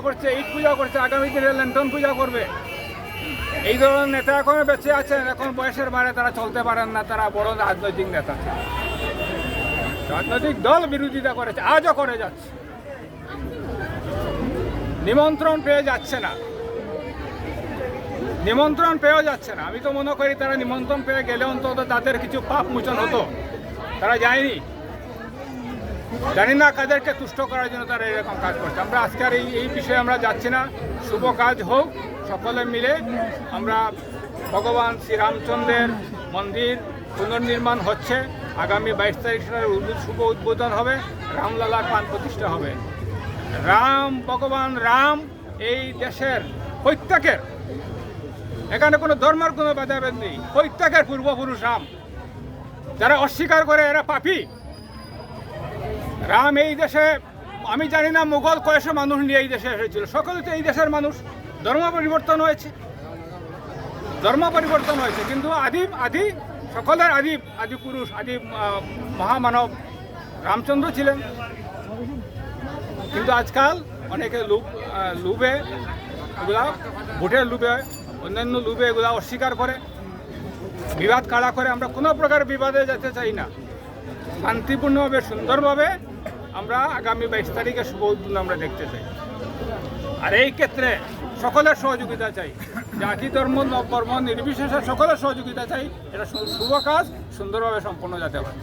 করছে, ঈদ পূজা করছে, আগামী দিনে ল্যান্টন পূজা করবে। এই ধরনের নেতা এখনো বেঁচে আছেন, এখন বয়সের বাইরে তারা চলতে পারেন না, তারা বড় রাজনৈতিক নেতা। রাজনৈতিক দল বিরোধিতা করেছে, আজও করে যাচ্ছে, নিমন্ত্রণ পেয়ে যাচ্ছে না, নিমন্ত্রণ পেয়েও যাচ্ছে না। আমি তো মনে করি তারা নিমন্ত্রণ পেয়ে গেলে অন্তত তাদের কিছু পাপ মোচন হতো, তারা যায়নি। জানি না কাদেরকে তুষ্ট করার জন্য তারা এরকম কাজ করছে। আমরা আজকের এই বিষয়ে আমরা যাচ্ছি না, শুভ কাজ হোক, সকলে মিলে আমরা ভগবান শ্রীরামচন্দ্রের মন্দির পুনর্নির্মাণ হচ্ছে, আগামী 22 তারিখ শুভ উদ্বোধন হবে, রামলালার প্রাণ প্রতিষ্ঠা হবে। রাম, ভগবান রাম এই দেশের প্রত্যেকের, এখানে কোনো ধর্মের কোনো ভেদাভেদ নেই, প্রত্যেকের পূর্বপুরুষ রাম। যারা অস্বীকার করে এরা পাপী। রাম এই দেশে, আমি জানি না মুঘল কয়েকশো মানুষ নিয়ে এই দেশে এসেছিল, সকলে তো এই দেশের মানুষ। ধর্ম পরিবর্তন হয়েছে, কিন্তু সকলের আদি পুরুষ, মহামানব রামচন্দ্র ছিলেন। কিন্তু আজকাল অনেকে লোভে এগুলা, ভোটের লোভে, অন্যান্য লোভে এগুলা অস্বীকার করে, বিবাদ কাড়া করে। আমরা কোনো প্রকার বিবাদে যেতে চাই না, শান্তিপূর্ণভাবে সুন্দরভাবে আমরা আগামী 22 তারিখে শুভ উদ্বোধন আমরা দেখতে চাই। আর এই ক্ষেত্রে সকলের সহযোগিতা চাই, জাতি ধর্ম বর্ণ নির্বিশেষে সকলের সহযোগিতা চাই, এটা শুভ কাজ সুন্দরভাবে সম্পন্ন যাতে পারে।